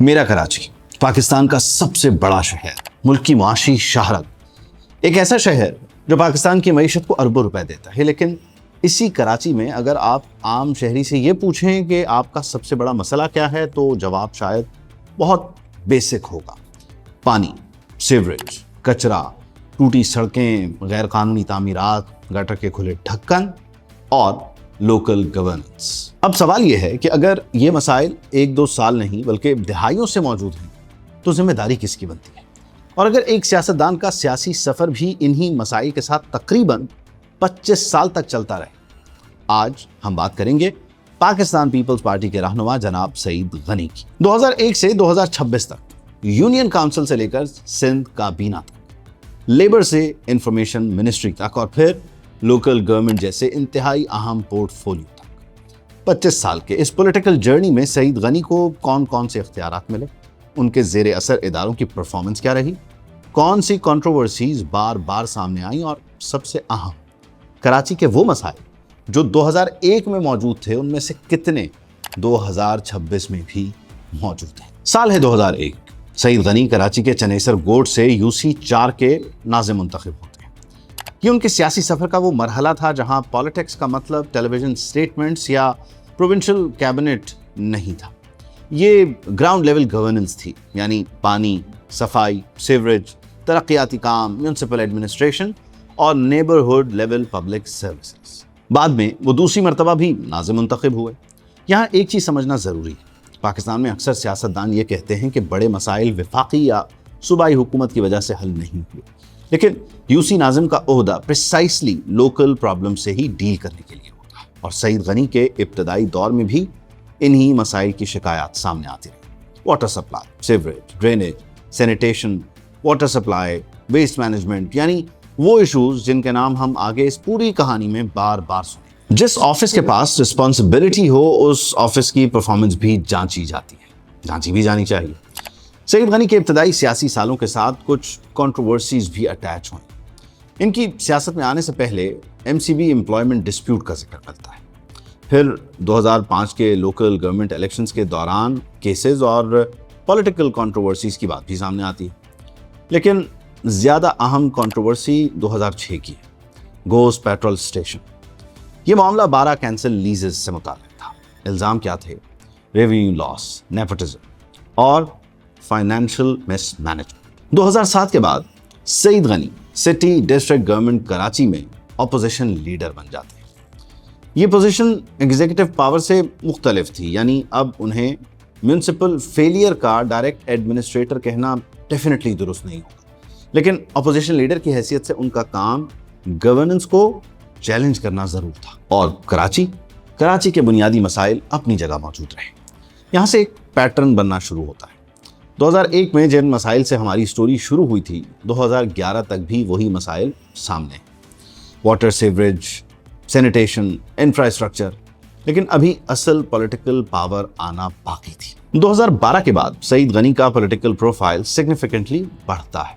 میرا کراچی پاکستان کا سب سے بڑا شہر، ملک کی معاشی شہرت، ایک ایسا شہر جو پاکستان کی معیشت کو اربوں روپے دیتا ہے۔ لیکن اسی کراچی میں اگر آپ عام شہری سے یہ پوچھیں کہ آپ کا سب سے بڑا مسئلہ کیا ہے تو جواب شاید بہت بیسک ہوگا۔ پانی، سیوریج، کچرا، ٹوٹی سڑکیں، غیر قانونی تعمیرات، گٹر کے کھلے ڈھکن اور لوکل گورننس۔ اب سوال یہ ہے کہ اگر یہ مسائل ایک دو سال نہیں بلکہ دہائیوں سے موجود ہیں تو ذمہ داری کس کی بنتی ہے؟ اور اگر ایک سیاستدان کا سیاسی سفر بھی انہی مسائل کے ساتھ تقریباً 25 سال تک چلتا رہے۔ آج ہم بات کریں گے پاکستان پیپلز پارٹی کے رہنما جناب سعید غنی کی۔ 2001 سے 2026 تک یونین کاؤنسل سے لے کر سندھ کابینہ تک، لیبر سے انفارمیشن منسٹری تک اور پھر لوکل گورنمنٹ جیسے انتہائی اہم پورٹ فولیو تک، 25 سال کے اس پولیٹیکل جرنی میں سعید غنی کو کون کون سے اختیارات ملے، ان کے زیر اثر اداروں کی پرفارمنس کیا رہی، کون سی کنٹروورسیز بار بار سامنے آئیں اور سب سے اہم کراچی کے وہ مسائل جو 2001 میں موجود تھے ان میں سے کتنے 2026 میں بھی موجود ہیں۔ سال ہے 2001۔ سعید غنی کراچی کے چنیسر گوٹ سے UC 4 کے ناظم منتخب ہوتے ہیں۔ یہ ان کے سیاسی سفر کا وہ مرحلہ تھا جہاں پالیٹکس کا مطلب ٹیلی ویژن سٹیٹمنٹس یا پروونشل کیبنٹ نہیں تھا، یہ گراؤنڈ لیول گورننس تھی، یعنی پانی، صفائی، سیوریج، ترقیاتی کام، میونسپل ایڈمنسٹریشن اور نیبرہڈ لیول پبلک سروسز۔ بعد میں وہ دوسری مرتبہ بھی ناظم منتخب ہوئے۔ یہاں ایک چیز سمجھنا ضروری ہے، پاکستان میں اکثر سیاستدان یہ کہتے ہیں کہ بڑے مسائل وفاقی یا صوبائی حکومت کی وجہ سے حل نہیں ہوئے، لیکن UC ناظم کا عہدہ پریسائسلی لوکل پرابلم سے ہی ڈیل کرنے کے لیے ہوتا ہے، اور سعید غنی کے ابتدائی دور میں بھی انہی مسائل کی شکایات سامنے آتی رہی۔ Water supply, sewerage, drainage, sanitation, water supply, waste management, یعنی وہ ایشوز جن کے نام ہم آگے اس پوری کہانی میں بار بار سنیں۔ جس آفس کے پاس رسپانسبلٹی ہو اس آفس کی پرفارمنس بھی جانچی جاتی ہے، جانچی بھی جانی چاہیے۔ سعید غنی کے ابتدائی سیاسی سالوں کے ساتھ کچھ کنٹروورسیز بھی اٹیچ ہوئیں۔ ان کی سیاست میں آنے سے پہلے MCB امپلائمنٹ ڈسپیوٹ کا ذکر کرتا ہے، پھر 2005 کے لوکل گورنمنٹ الیکشنز کے دوران کیسز اور پولیٹیکل کنٹروورسیز کی بات بھی سامنے آتی ہے، لیکن زیادہ اہم کنٹروورسی 2006 کی ہے، گوس پیٹرول اسٹیشن۔ یہ معاملہ 12 کینسل لیزز سے متعلق تھا۔ الزام کیا تھے؟ ریونیو لاس، نیپوٹزم اور فائنینشل مس مینجمنٹ۔ 2007 کے بعد Saeed Ghani city district government Karachi میں اپوزیشن لیڈر بن جاتے ہیں۔ یہ پوزیشن ایگزیکٹو پاور سے مختلف تھی، یعنی اب انہیں میونسپل فیلئر کا ڈائریکٹ ایڈمنسٹریٹر کہنا ڈیفینیٹلی درست نہیں ہوگا، لیکن اپوزیشن لیڈر کی حیثیت سے ان کا کام گورننس کو چیلنج کرنا ضرور تھا۔ اور کراچی کے بنیادی مسائل اپنی جگہ موجود رہے۔ یہاں سے ایک پیٹرن بننا شروع ہوتا ہے۔ 2001 میں جن مسائل سے ہماری سٹوری شروع ہوئی تھی، 2011 تک بھی وہی مسائل سامنے ہیں، واٹر، سیوریج، سینیٹیشن، انفراسٹرکچر، لیکن ابھی اصل پولیٹیکل پاور آنا باقی تھی۔ 2012 کے بعد سعید غنی کا پولیٹیکل پروفائل سگنیفیکنٹلی بڑھتا ہے۔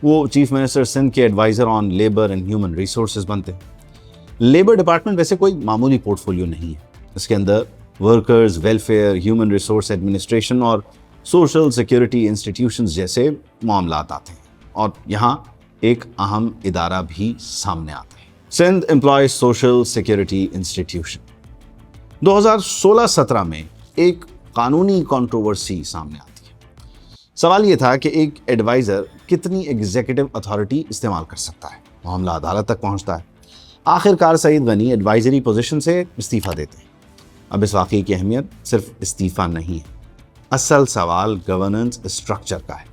وہ چیف منسٹر سندھ کے adviser on labour and human resources بنتے ہیں۔ لیبر ڈپارٹمنٹ ویسے کوئی معمولی پورٹ فولیو نہیں ہے، اس کے اندر workers welfare, human resource administration اور سوشل سیکیورٹی انسٹیٹیوشنز جیسے معاملات آتے ہیں، اور یہاں ایک اہم ادارہ بھی سامنے آتا ہے، Sindh employees social security institution. 2016-17 میں ایک قانونی کنٹروورسی سامنے آتی ہے۔ سوال یہ تھا کہ ایک ایڈوائزر کتنی ایگزیکٹو اتھارٹی استعمال کر سکتا ہے؟ معاملہ عدالت تک پہنچتا ہے۔ آخر کار سعید غنی ایڈوائزری پوزیشن سے استعفیٰ دیتے ہیں۔ اب اس واقعے کی اہمیت صرف استعفیٰ نہیں ہے، اصل سوال گورننس اسٹرکچر کا ہے۔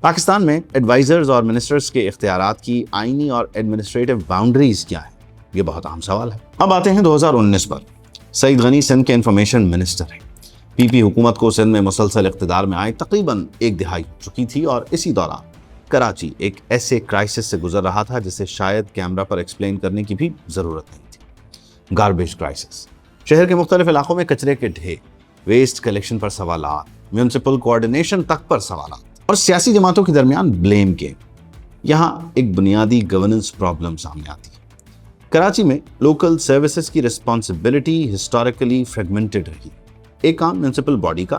پاکستان میں ایڈوائزرز اور منسٹرز کے اختیارات کی آئینی اور ایڈمنسٹریٹو باؤنڈریز کیا ہیں؟ یہ بہت اہم سوال ہے۔ اب آتے ہیں 2019 پر۔ سعید غنی سندھ کے انفارمیشن منسٹر ہیں۔ PP حکومت کو سندھ میں مسلسل اقتدار میں آئے تقریباً ایک دہائی ہو چکی تھی، اور اسی دوران کراچی ایک ایسے کرائسس سے گزر رہا تھا جسے شاید کیمرہ پر ایکسپلین کرنے کی بھی ضرورت نہیں تھی۔ گاربیج کرائسس، شہر کے مختلف علاقوں میں کچرے کے ڈھیر، ویسٹ کلیکشن پر سوالات، میونسپل کوآرڈینیشن تک پر سوالات، اور سیاسی جماعتوں کے درمیان بلیم گیم۔ یہاں ایک بنیادی گورننس پرابلم سامنے آتی ہے۔ کراچی میں لوکل سروسز کی رسپانسبلٹی ہسٹوریکلی فریگمنٹڈ رہی۔ ایک کام میونسپل باڈی کا